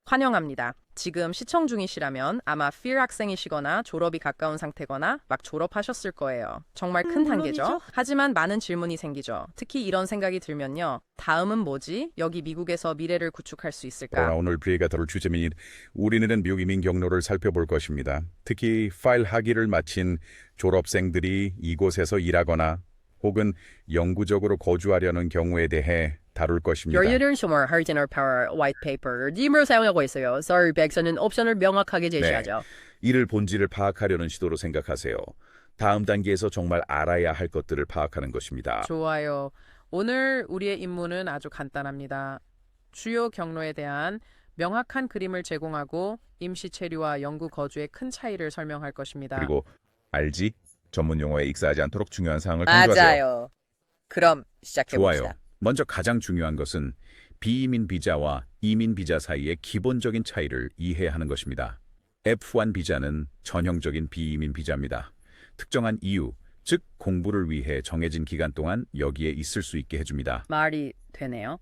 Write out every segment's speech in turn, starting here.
환영합니다. 지금 시청 중이시라면 아마 필 학생이시거나 졸업이 가까운 상태거나 막 졸업하셨을 거예요. 정말 큰 단계죠. 물론이죠. 하지만 많은 질문이 생기죠. 특히 이런 생각이 들면요. 다음은 뭐지? 여기 미국에서 미래를 구축할 수 있을까? 오늘 브리가 다룰 주제는 우리는 미국 이민 경로를 살펴볼 것입니다. 특히 파일 학위를 마친 졸업생들이 이곳에서 일하거나 혹은 영구적으로 거주하려는 경우에 대해 다룰 것입니다. 열일은 쇼머 하르티너 파워 화이트 페이퍼 림을 사용하고 있어요. 서울 백서는 옵션을 명확하게 제시하죠. 이를 본질을 파악하려는 시도로 생각하세요. 다음 단계에서 정말 알아야 할 것들을 파악하는 것입니다. 좋아요. 오늘 우리의 임무는 아주 간단합니다. 주요 경로에 대한 명확한 그림을 제공하고 임시 체류와 영구 거주의 큰 차이를 설명할 것입니다. 그리고 알지? 전문 용어에 익사하지 않도록 중요한 사항을 강조하세요. 맞아요. 그럼 시작해봅시다. 좋아요. 먼저 가장 중요한 것은 비이민 비자와 이민 비자 사이의 기본적인 차이를 이해하는 것입니다. F1 비자는 전형적인 비이민 비자입니다. 특정한 이유, 즉 공부를 위해 정해진 기간 동안 여기에 있을 수 있게 해줍니다. 말이 되네요.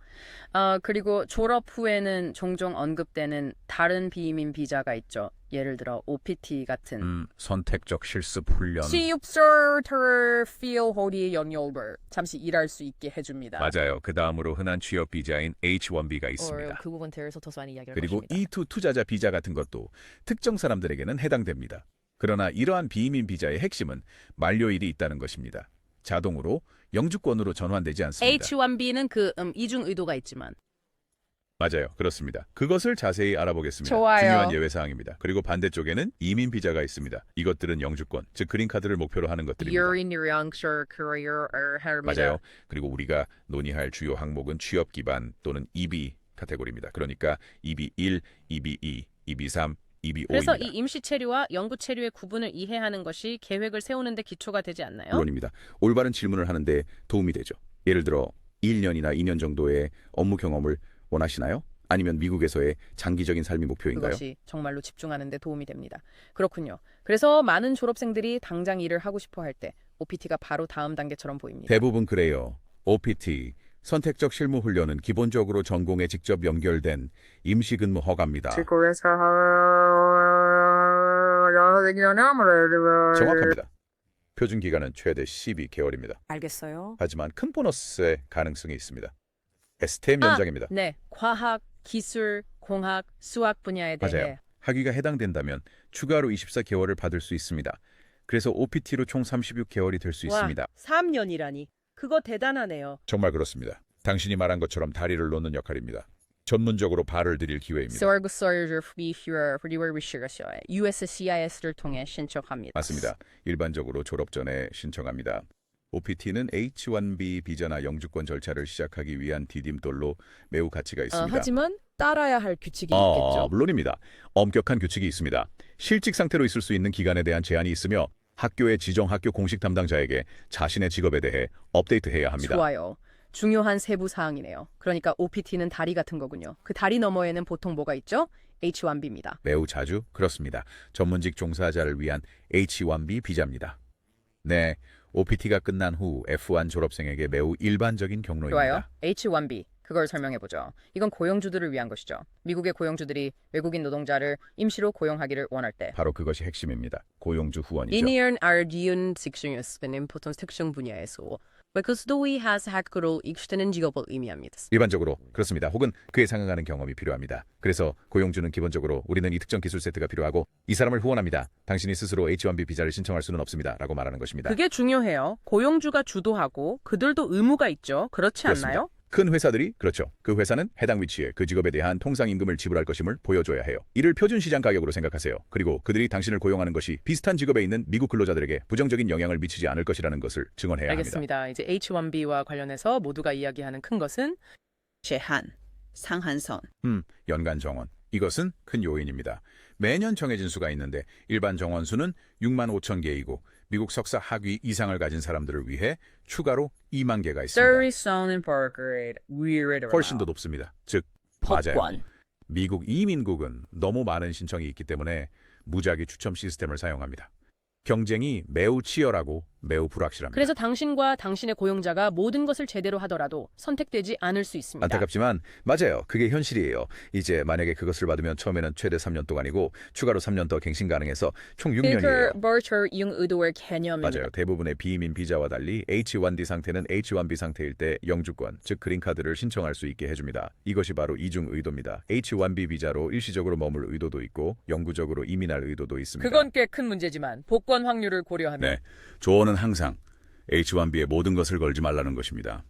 그리고 졸업 후에는 종종 언급되는 다른 비이민 비자가 있죠. 예를 들어 OPT 같은. 선택적 실습 훈련. 취업서를 필호리 연결을 잠시 일할 수 있게 해줍니다. 맞아요. 그 다음으로 흔한 취업 비자인 H1B가 있습니다. 그 부분 대해서 더 많이 이야기할 그리고 것입니다. E2 투자자 비자 같은 것도 특정 사람들에게는 해당됩니다. 그러나 이러한 비이민 비자의 핵심은 만료일이 있다는 것입니다. 자동으로 영주권으로 전환되지 않습니다. H1B는 그 이중 의도가 있지만. 맞아요. 그렇습니다. 그것을 자세히 알아보겠습니다. 좋아요. 중요한 예외사항입니다. 그리고 반대쪽에는 이민 비자가 있습니다. 이것들은 영주권, 즉 그린카드를 목표로 하는 것들입니다. 맞아요. 그리고 우리가 논의할 주요 항목은 취업 기반 또는 EB 카테고리입니다. 그러니까 EB1, EB2, EB3, EB5입니다. 그래서 이 임시 체류와 영구 체류의 구분을 이해하는 것이 계획을 세우는 데 기초가 되지 않나요? 물론입니다. 올바른 질문을 하는데 도움이 되죠. 예를 들어 1년이나 2년 정도의 업무 경험을 원하시나요? 아니면 미국에서의 장기적인 삶이 목표인가요? 그것이 정말로 집중하는 데 도움이 됩니다. 그렇군요. 그래서 많은 졸업생들이 당장 일을 하고 싶어 할 때 OPT가 바로 다음 단계처럼 보입니다. 대부분 그래요. OPT, 선택적 실무 훈련은 기본적으로 전공에 직접 연결된 임시근무 허가입니다. 정확합니다. 표준 기간은 최대 12개월입니다. 알겠어요. 하지만 큰 보너스의 가능성이 있습니다. STEM 연장입니다. 네, 과학, 기술, 공학, 수학 분야에 대해 맞아요. 학위가 해당된다면 추가로 24개월을 받을 수 있습니다. 그래서 OPT로 총 36개월이 될 수 있습니다. 3년이라니. 그거 대단하네요. 정말 그렇습니다. 당신이 말한 것처럼 다리를 놓는 역할입니다. 전문적으로 발을 들일 기회입니다. USCIS를 통해 신청합니다. 맞습니다. 일반적으로 졸업 전에 신청합니다. OPT는 H1B 비자나 영주권 절차를 시작하기 위한 디딤돌로 매우 가치가 있습니다. 하지만 따라야 할 규칙이 있겠죠. 물론입니다. 엄격한 규칙이 있습니다. 실직 상태로 있을 수 있는 기간에 대한 제한이 있으며 학교의 지정 학교 공식 담당자에게 자신의 직업에 대해 업데이트해야 합니다. 좋아요. 중요한 세부 사항이네요. 그러니까 OPT는 다리 같은 거군요. 그 다리 너머에는 보통 뭐가 있죠? H1B입니다. 매우 자주 그렇습니다. 전문직 종사자를 위한 H1B 비자입니다. 네, OPT가 끝난 후 F1 졸업생에게 매우 일반적인 경로입니다. 좋아요. H1B. 그걸 설명해보죠. 이건 고용주들을 위한 것이죠. 미국의 고용주들이 외국인 노동자를 임시로 고용하기를 원할 때. 바로 그것이 핵심입니다. 고용주 후원이죠. 이니언 아르디운 직종이었으면 보통 특정 분야에서 외국인이 학교를 익히는 직업을 의미합니다. 일반적으로 그렇습니다. 혹은 그에 상응하는 경험이 필요합니다. 그래서 고용주는 기본적으로 우리는 이 특정 기술 세트가 필요하고 이 사람을 후원합니다. 당신이 스스로 H1B 비자를 신청할 수는 없습니다. 라고 말하는 것입니다. 그게 중요해요. 고용주가 주도하고 그들도 의무가 있죠. 그렇지 그렇습니다. 않나요? 큰 회사들이 그렇죠. 그 회사는 해당 위치에 그 직업에 대한 통상 임금을 지불할 것임을 보여줘야 해요. 이를 표준 시장 가격으로 생각하세요. 그리고 그들이 당신을 고용하는 것이 비슷한 직업에 있는 미국 근로자들에게 부정적인 영향을 미치지 않을 것이라는 것을 증언해야 합니다. 알겠습니다. 이제 H1B와 관련해서 모두가 이야기하는 큰 것은 제한, 상한선. 연간 정원. 이것은 큰 요인입니다. 매년 정해진 수가 있는데 일반 정원 수는 6만 5천 개이고 미국 석사 학위 이상을 가진 사람들을 위해 추가로 2만 개가 있습니다. 훨씬 더 높습니다. 즉, 맞아요. 법관. 미국 이민국은 너무 많은 신청이 있기 때문에 무작위 추첨 시스템을 사용합니다. 경쟁이 매우 치열하고 매우 불확실합니다. 그래서 당신과 당신의 고용자가 모든 것을 제대로 하더라도 선택되지 않을 수 있습니다. 안타깝지만 맞아요. 그게 현실이에요. 이제 만약에 그것을 받으면 처음에는 최대 3년 동안이고 추가로 3년 더 갱신 가능해서 총 6년이에요. 버처 융의도의 개념입니다. 맞아요. 대부분의 비이민 비자와 달리 H1D 상태는 H1B 상태일 때 영주권, 즉 그린카드를 신청할 수 있게 해줍니다. 이것이 바로 이중 의도입니다. H1B 비자로 일시적으로 머물 의도도 있고 영구적으로 이민할 의도도 있습니다. 그건 꽤 큰 문제지만 복권 확률을 고려하면 네, 조언은 항상 H1B에 모든 것을 걸지 말라는 것입니다.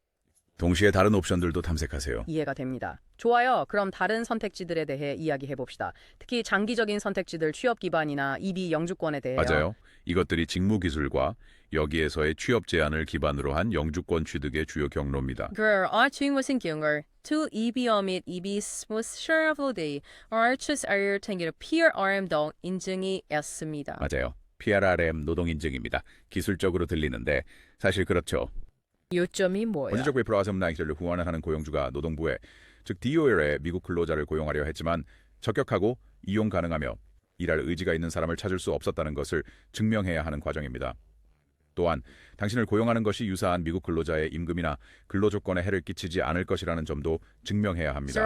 동시에 다른 옵션들도 탐색하세요. 이해가 됩니다. 좋아요. 그럼 다른 선택지들에 대해 이야기해 봅시다. 특히 장기적인 선택지들 취업 기반이나 EB 영주권에 대해요. 맞아요. 이것들이 직무 기술과 여기에서의 취업 제한을 기반으로 한 영주권 취득의 주요 경로입니다. 무슨 경우 또 EBO 및 EB 스무스셔블디 얼추스 알탱기로 PRM 등 인증이 있습니다. 맞아요. PRRM 노동 인증입니다. 기술적으로 들리는데 사실 그렇죠. 요점이 뭐야? 원주적 위프로아섬 나이를 후원을 하는 고용주가 노동부에 즉 DOL에 미국 근로자를 고용하려 했지만 적격하고 이용 가능하며 일할 의지가 있는 사람을 찾을 수 없었다는 것을 증명해야 하는 과정입니다. 또한 당신을 고용하는 것이 유사한 미국 근로자의 임금이나 근로조건에 해를 끼치지 않을 것이라는 점도 증명해야 합니다.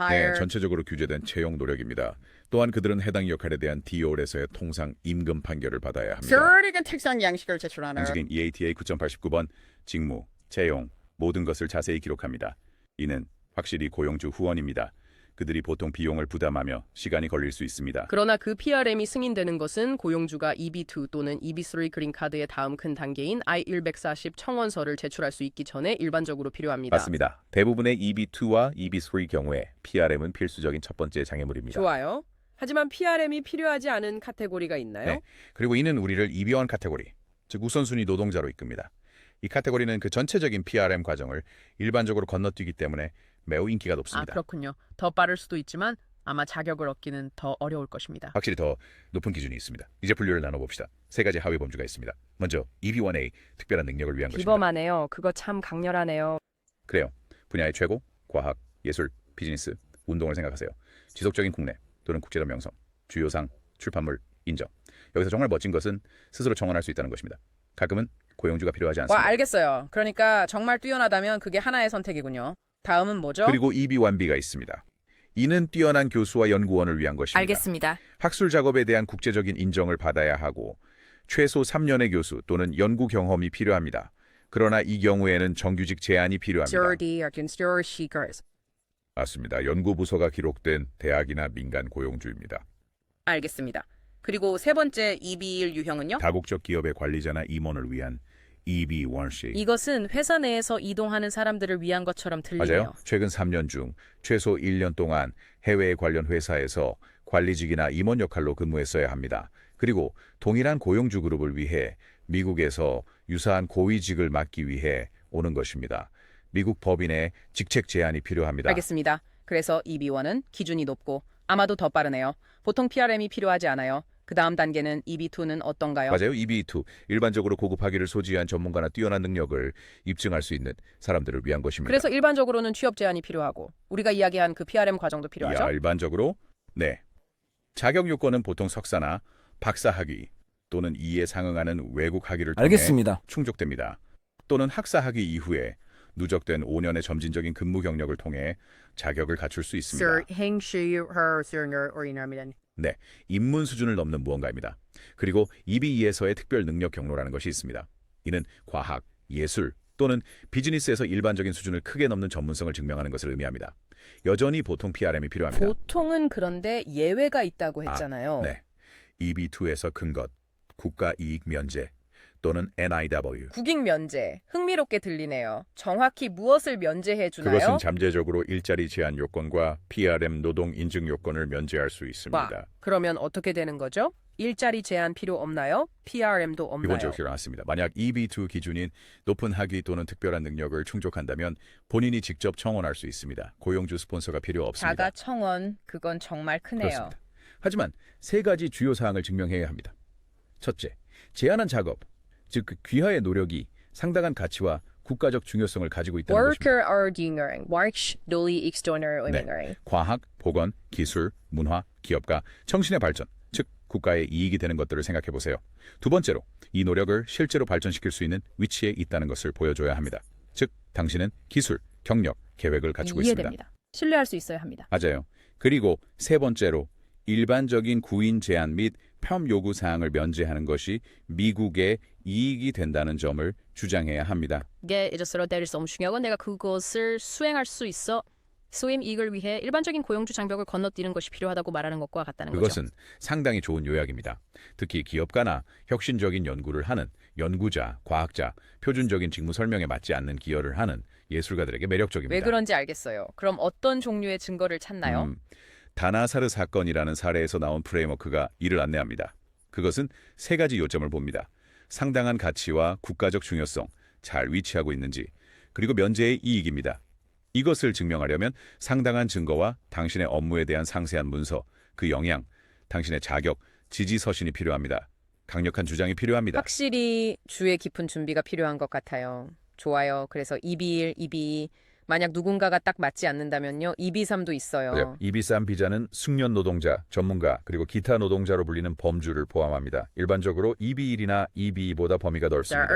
네, 전체적으로 규제된 채용 노력입니다. 또한 그들은 해당 역할에 대한 DOL에서의 통상 임금 판결을 받아야 합니다. 특성 양식을 제출하는 양식인 EATA 9.89번 직무, 채용, 모든 것을 자세히 기록합니다. 이는 확실히 고용주 후원입니다. 그들이 보통 비용을 부담하며 시간이 걸릴 수 있습니다. 그러나 그 PRM이 승인되는 것은 고용주가 EB2 또는 EB3 그린카드의 다음 큰 단계인 I-140 청원서를 제출할 수 있기 전에 일반적으로 필요합니다. 맞습니다. 대부분의 EB2와 EB3 경우에 PRM은 필수적인 첫 번째 장애물입니다. 좋아요. 하지만 PRM이 필요하지 않은 카테고리가 있나요? 네. 그리고 이는 우리를 EB1 카테고리, 즉 우선순위 노동자로 이끕니다. 이 카테고리는 그 전체적인 PRM 과정을 일반적으로 건너뛰기 때문에 매우 인기가 높습니다. 그렇군요. 더 빠를 수도 있지만 아마 자격을 얻기는 더 어려울 것입니다. 확실히 더 높은 기준이 있습니다. 이제 분류를 나눠봅시다. 세 가지 하위 범주가 있습니다. 먼저 EB1A, 특별한 능력을 위한 것입니다. 비범하네요. 그거 참 강렬하네요. 그래요. 분야의 최고, 과학, 예술, 비즈니스, 운동을 생각하세요. 지속적인 국내 또는 국제적 명성, 주요상, 출판물, 인정. 여기서 정말 멋진 것은 스스로 청원할 수 있다는 것입니다. 가끔은 고용주가 필요하지 않습니다. 알겠어요. 그러니까 정말 뛰어나다면 그게 하나의 선택이군요. 다음은 뭐죠? 그리고 EB1B가 있습니다. 이는 뛰어난 교수와 연구원을 위한 것입니다. 알겠습니다. 학술 작업에 대한 국제적인 인정을 받아야 하고 최소 3년의 교수 또는 연구 경험이 필요합니다. 그러나 이 경우에는 정규직 제한이 필요합니다. 맞습니다. 연구부서가 기록된 대학이나 민간 고용주입니다. 알겠습니다. 그리고 세 번째 EB1 유형은요? 다국적 기업의 관리자나 임원을 위한 EB1C. 이것은 회사 내에서 이동하는 사람들을 위한 것처럼 들리네요. 맞아요. 최근 3년 중 최소 1년 동안 해외 관련 회사에서 관리직이나 임원 역할로 근무했어야 합니다. 그리고 동일한 고용주 그룹을 위해 미국에서 유사한 고위직을 맡기 위해 오는 것입니다. 미국 법인의 직책 제한이 필요합니다. 알겠습니다. 그래서 EB1은 기준이 높고 아마도 더 빠르네요. 보통 PRM이 필요하지 않아요. 그 다음 단계는 EB2는 어떤가요? 맞아요. EB2. 일반적으로 고급 학위를 소지한 전문가나 뛰어난 능력을 입증할 수 있는 사람들을 위한 것입니다. 그래서 일반적으로는 취업 제한이 필요하고 우리가 이야기한 그 PRM 과정도 필요하죠? 일반적으로 네. 자격 요건은 보통 석사나 박사 학위 또는 이에 상응하는 외국 학위를 통해 알겠습니다. 충족됩니다. 또는 학사 학위 이후에 누적된 5년의 점진적인 근무 경력을 통해 자격을 갖출 수 있습니다. 네, 입문 수준을 넘는 무언가입니다. 그리고 EB2에서의 특별 능력 경로라는 것이 있습니다. 이는 과학, 예술 또는 비즈니스에서 일반적인 수준을 크게 넘는 전문성을 증명하는 것을 의미합니다. 여전히 보통 PRM이 필요합니다. 보통은 그런데 예외가 있다고 했잖아요. 네, EB2에서 큰 것, 국가이익 면제 또는 NIW. 국익 면제. 흥미롭게 들리네요. 정확히 무엇을 면제해 주나요? 그것은 잠재적으로 일자리 제한 요건과 PRM 노동 인증 요건을 면제할 수 있습니다. 그러면 어떻게 되는 거죠? 일자리 제한 필요 없나요? PRM도 없나요? 기본적으로 일어났습니다. 만약 EB2 기준인 높은 학위 또는 특별한 능력을 충족한다면 본인이 직접 청원할 수 있습니다. 고용주 스폰서가 필요 없습니다. 자가 청원. 그건 정말 크네요. 그렇습니다. 하지만 세 가지 주요 사항을 증명해야 합니다. 첫째, 제한한 작업, 즉 그 귀하의 노력이 상당한 가치와 국가적 중요성을 가지고 있다는 것입니다. 네, 과학, 보건, 기술, 문화, 기업가, 청신의 발전, 즉 국가의 이익이 되는 것들을 생각해 보세요. 두 번째로, 이 노력을 실제로 발전시킬 수 있는 위치에 있다는 것을 보여줘야 합니다. 즉, 당신은 기술, 경력, 계획을 갖추고 있습니다. 이해됩니다. 신뢰할 수 있어야 합니다. 맞아요. 그리고 세 번째로, 일반적인 구인 제한 및 폄 요구 사항을 면제하는 것이 미국의 이익이 된다는 점을 주장해야 합니다. 이게 이제서로 내릴 수 없는 중요하고 내가 그것을 수행할 수 있어 소임 이익을 위해 일반적인 고용주 장벽을 건너뛰는 것이 필요하다고 말하는 것과 같다는 거죠. 그것은 상당히 좋은 요약입니다. 특히 기업가나 혁신적인 연구를 하는 연구자, 과학자, 표준적인 직무 설명에 맞지 않는 기여를 하는 예술가들에게 매력적입니다. 왜 그런지 알겠어요. 그럼 어떤 종류의 증거를 찾나요? 다나사르 사건이라는 사례에서 나온 프레임워크가 이를 안내합니다. 그것은 세 가지 요점을 봅니다. 상당한 가치와 국가적 중요성, 잘 위치하고 있는지, 그리고 면제의 이익입니다. 이것을 증명하려면 상당한 증거와 당신의 업무에 대한 상세한 문서, 그 영향, 당신의 자격, 지지서신이 필요합니다. 강력한 주장이 필요합니다. 확실히 주의 깊은 준비가 필요한 것 같아요. 좋아요. 그래서 2B1, 2B2 만약 누군가가 딱 맞지 않는다면요. 2B3도 있어요. EB3 비자는 숙련 노동자, 전문가, 그리고 기타 노동자로 불리는 범주를 포함합니다. 일반적으로 EB1이나 EB2보다 범위가 넓습니다.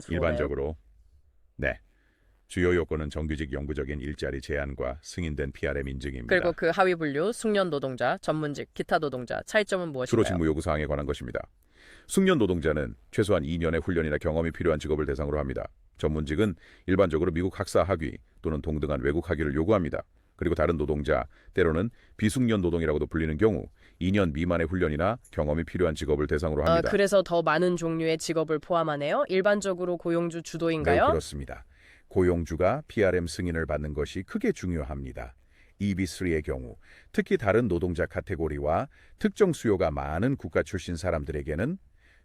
일반적으로. 네. 주요 요건은 정규직 영구적인 일자리 제한과 승인된 PRM 인증입니다. 그리고 그 하위 분류, 숙련 노동자, 전문직, 기타 노동자, 차이점은 주로 무엇인가요? 직무 요구 사항에 관한 것입니다. 숙련 노동자는 최소한 2년의 훈련이나 경험이 필요한 직업을 대상으로 합니다. 전문직은 일반적으로 미국 학사 학위 또는 동등한 외국 학위를 요구합니다. 그리고 다른 노동자, 때로는 비숙련 노동이라고도 불리는 경우 2년 미만의 훈련이나 경험이 필요한 직업을 대상으로 합니다. 그래서 더 많은 종류의 직업을 포함하네요. 일반적으로 고용주 주도인가요? 매우 그렇습니다. 고용주가 PRM 승인을 받는 것이 크게 중요합니다. EB3의 경우 특히 다른 노동자 카테고리와 특정 수요가 많은 국가 출신 사람들에게는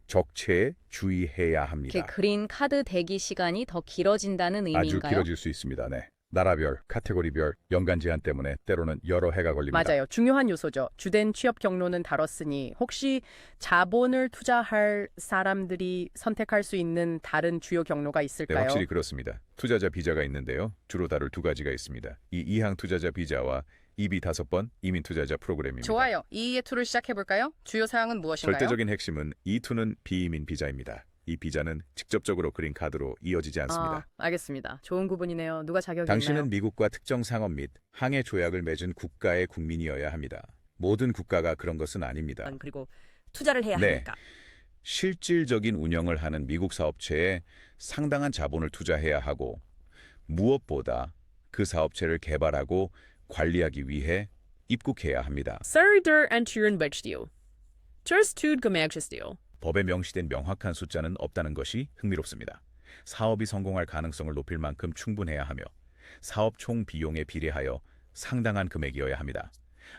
적체에 주의해야 합니다. 이렇게 그린 카드 대기 시간이 더 길어진다는 의미인가요? 아주 길어질 수 있습니다. 네. 나라별, 카테고리별, 연간 제한 때문에 때로는 여러 해가 걸립니다. 맞아요. 중요한 요소죠. 주된 취업 경로는 다뤘으니 혹시 자본을 투자할 사람들이 선택할 수 있는 다른 주요 경로가 네, 있을까요? 확실히 그렇습니다. 투자자 비자가 있는데요. 주로 다룰 두 가지가 있습니다. 이 이항 투자자 비자와 EB 5번 이민 투자자 프로그램입니다. 좋아요. E2를 시작해볼까요? 주요 사항은 무엇인가요? 절대적인 핵심은 E2는 비이민 비자입니다. 이 비자는 직접적으로 그린 카드로 이어지지 않습니다. 알겠습니다. 좋은 구분이네요. 누가 자격이 당신은 있나요? 미국과 특정 상업 및 항해 조약을 맺은 국가의 국민이어야 합니다. 모든 국가가 그런 것은 아닙니다. 그리고 투자를 해야 네. 하니까. 실질적인 운영을 하는 미국 사업체에 상당한 자본을 투자해야 하고 무엇보다 그 사업체를 개발하고 관리하기 위해 입국해야 합니다. Sarıdır entüren bekliyor. Ters tüd gemerkestil. 법에 명시된 명확한 숫자는 없다는 것이 흥미롭습니다. 사업이 성공할 가능성을 높일 만큼 충분해야 하며 사업 총 비용에 비례하여 상당한 금액이어야 합니다.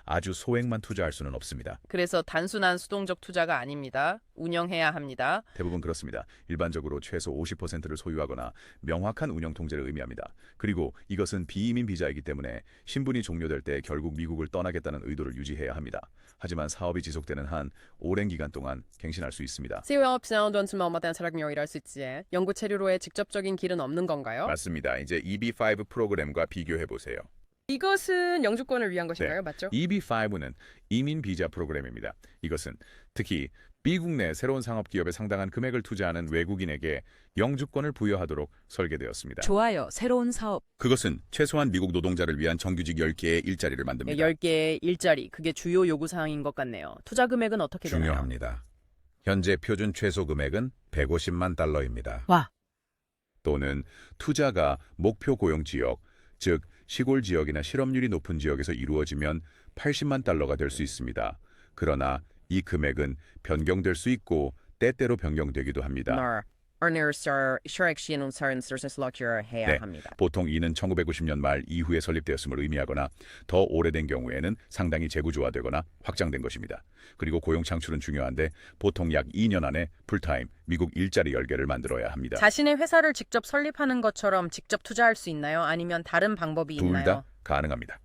아주 소액만 투자할 수는 없습니다. 그래서 단순한 수동적 투자가 아닙니다. 운영해야 합니다. 대부분 그렇습니다. 일반적으로 최소 50%를 소유하거나 명확한 운영 통제를 의미합니다. 그리고 이것은 비이민 비자이기 때문에 신분이 종료될 때 결국 미국을 떠나겠다는 의도를 유지해야 합니다. 하지만 사업이 지속되는 한 오랜 기간 동안 갱신할 수 있습니다. COP 사람이 일할 수 있지. 연구 체류로의 직접적인 길은 없는 건가요? 맞습니다. 이제 EB5 프로그램과 비교해 보세요. 이것은 영주권을 위한 것인가요? 맞죠? EB5는 이민 비자 프로그램입니다. 이것은 특히 미국 내 새로운 상업 기업에 상당한 금액을 투자하는 외국인에게 영주권을 부여하도록 설계되었습니다. 좋아요. 새로운 사업. 그것은 최소한 미국 노동자를 위한 정규직 10개의 일자리를 만듭니다. 10개의 일자리, 그게 주요 요구사항인 것 같네요. 투자 금액은 어떻게 되나요? 중요합니다. 현재 표준 최소 금액은 150만 달러입니다. 와. 또는 투자가 목표 고용 지역, 즉 시골 지역이나 실업률이 높은 지역에서 이루어지면 80만 달러가 될 수 있습니다. 그러나 이 금액은 변경될 수 있고 때때로 변경되기도 합니다. 해야 합니다. 보통 이는 1990년 말 이후에 설립되었음을 의미하거나 더 오래된 경우에는 상당히 재구조화되거나 확장된 것입니다. 그리고 고용 창출은 중요한데 보통 약 2년 안에 풀타임 미국 일자리 10개를 만들어야 합니다. 자신의 회사를 직접 설립하는 것처럼 직접 투자할 수 있나요? 아니면 다른 방법이 둘 있나요? 다 가능합니다.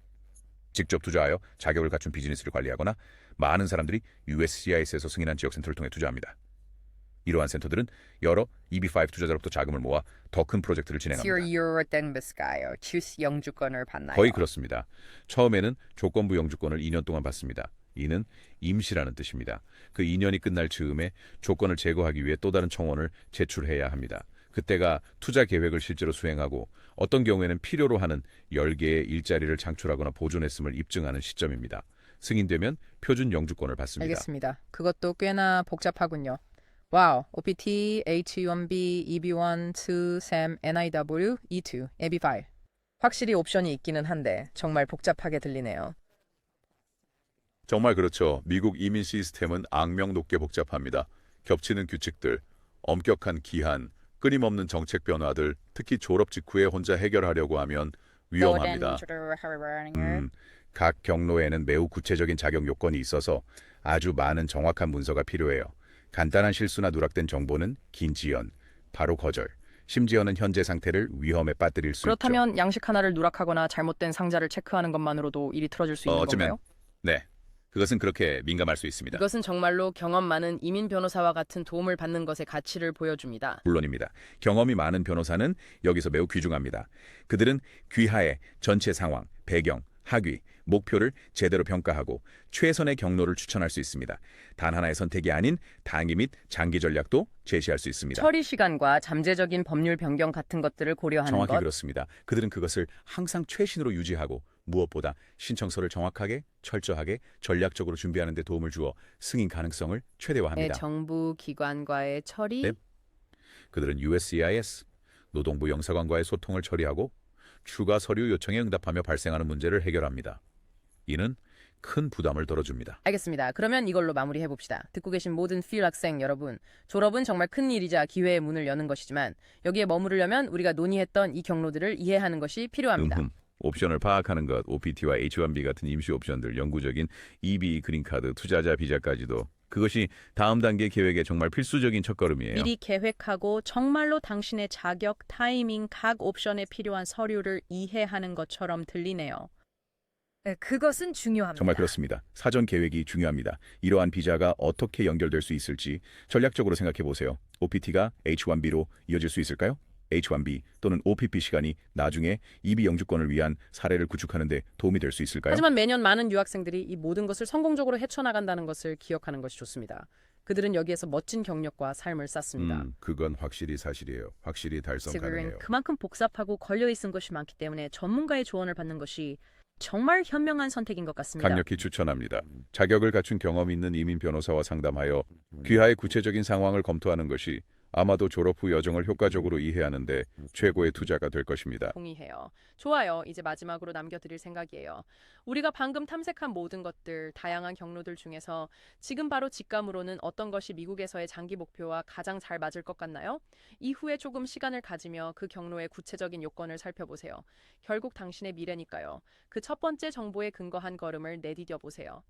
직접 투자하여 자격을 갖춘 비즈니스를 관리하거나 많은 사람들이 USCIS에서 승인한 지역센터를 통해 투자합니다. 이러한 센터들은 여러 EB5 투자자로부터 자금을 모아 더 큰 프로젝트를 진행합니다. 영주권을 받나요? 거의 그렇습니다. 처음에는 조건부 영주권을 2년 동안 받습니다. 이는 임시라는 뜻입니다. 그 2년이 끝날 즈음에 조건을 제거하기 위해 또 다른 청원을 제출해야 합니다. 그때가 투자 계획을 실제로 수행하고 어떤 경우에는 필요로 하는 10개의 일자리를 창출하거나 보존했음을 입증하는 시점입니다. 승인되면 표준 영주권을 받습니다. 알겠습니다. 그것도 꽤나 복잡하군요. 와우, OPT, H1B, EB1, 2, SAM, NIW, E2, AB5. 확실히 옵션이 있기는 한데 정말 복잡하게 들리네요. 정말 그렇죠. 미국 이민 시스템은 악명 높게 복잡합니다. 겹치는 규칙들, 엄격한 기한, 끊임없는 정책 변화들, 특히 졸업 직후에 혼자 해결하려고 하면 위험합니다. 각 경로에는 매우 구체적인 자격 요건이 있어서 아주 많은 정확한 문서가 필요해요. 간단한 실수나 누락된 정보는 긴 지연, 바로 거절, 심지어는 현재 상태를 위험에 빠뜨릴 수 있죠. 그렇다면 양식 하나를 누락하거나 잘못된 상자를 체크하는 것만으로도 일이 틀어질 수 있는 건가요? 네, 그것은 그렇게 민감할 수 있습니다. 이것은 정말로 경험 많은 이민 변호사와 같은 도움을 받는 것의 가치를 보여줍니다. 물론입니다. 경험이 많은 변호사는 여기서 매우 귀중합니다. 그들은 귀하의 전체 상황, 배경, 학위, 목표를 제대로 평가하고 최선의 경로를 추천할 수 있습니다. 단 하나의 선택이 아닌 단기 및 장기 전략도 제시할 수 있습니다. 처리 시간과 잠재적인 법률 변경 같은 것들을 고려하는 정확히 것. 그렇습니다. 그들은 그것을 항상 최신으로 유지하고 무엇보다 신청서를 정확하게, 철저하게, 전략적으로 준비하는 데 도움을 주어 승인 가능성을 최대화합니다. 정부 기관과의 처리. 네. 그들은 USCIS, 노동부 영사관과의 소통을 처리하고 추가 서류 요청에 응답하며 발생하는 문제를 해결합니다. 이는 큰 부담을 덜어줍니다. 알겠습니다. 그러면 이걸로 마무리해봅시다. 듣고 계신 모든 필 학생 여러분, 졸업은 정말 큰 일이자 기회의 문을 여는 것이지만 여기에 머무르려면 우리가 논의했던 이 경로들을 이해하는 것이 필요합니다. 옵션을 파악하는 것, OPT와 H1B 같은 임시 옵션들, 영구적인 EB 그린카드, 투자자 비자까지도 그것이 다음 단계 계획의 정말 필수적인 첫걸음이에요. 미리 계획하고 정말로 당신의 자격, 타이밍, 각 옵션에 필요한 서류를 이해하는 것처럼 들리네요. 네, 그것은 중요합니다. 정말 그렇습니다. 사전 계획이 중요합니다. 이러한 비자가 어떻게 연결될 수 있을지 전략적으로 생각해 보세요. OPT가 H1B로 이어질 수 있을까요? H1B 또는 OPP 시간이 나중에 EB 영주권을 위한 사례를 구축하는 데 도움이 될 수 있을까요? 하지만 매년 많은 유학생들이 이 모든 것을 성공적으로 헤쳐나간다는 것을 기억하는 것이 좋습니다. 그들은 여기에서 멋진 경력과 삶을 쌓습니다. 그건 확실히 사실이에요. 확실히 달성 가능해요. 그만큼 복잡하고 걸려있은 것이 많기 때문에 전문가의 조언을 받는 것이 정말 현명한 선택인 것 같습니다. 강력히 추천합니다. 자격을 갖춘 경험 있는 이민 변호사와 상담하여 귀하의 구체적인 상황을 검토하는 것이 아마도 졸업 후 여정을 효과적으로 이해하는 데 최고의 투자가 될 것입니다. 동의해요. 좋아요. 이제 마지막으로 남겨드릴 생각이에요. 우리가 방금 탐색한 모든 것들, 다양한 경로들 중에서 지금 바로 직감으로는 어떤 것이 미국에서의 장기 목표와 가장 잘 맞을 것 같나요? 이후에 조금 시간을 가지며 그 경로의 구체적인 요건을 살펴보세요. 결국 당신의 미래니까요. 그 첫 번째 정보에 근거한 걸음을 내디뎌 보세요.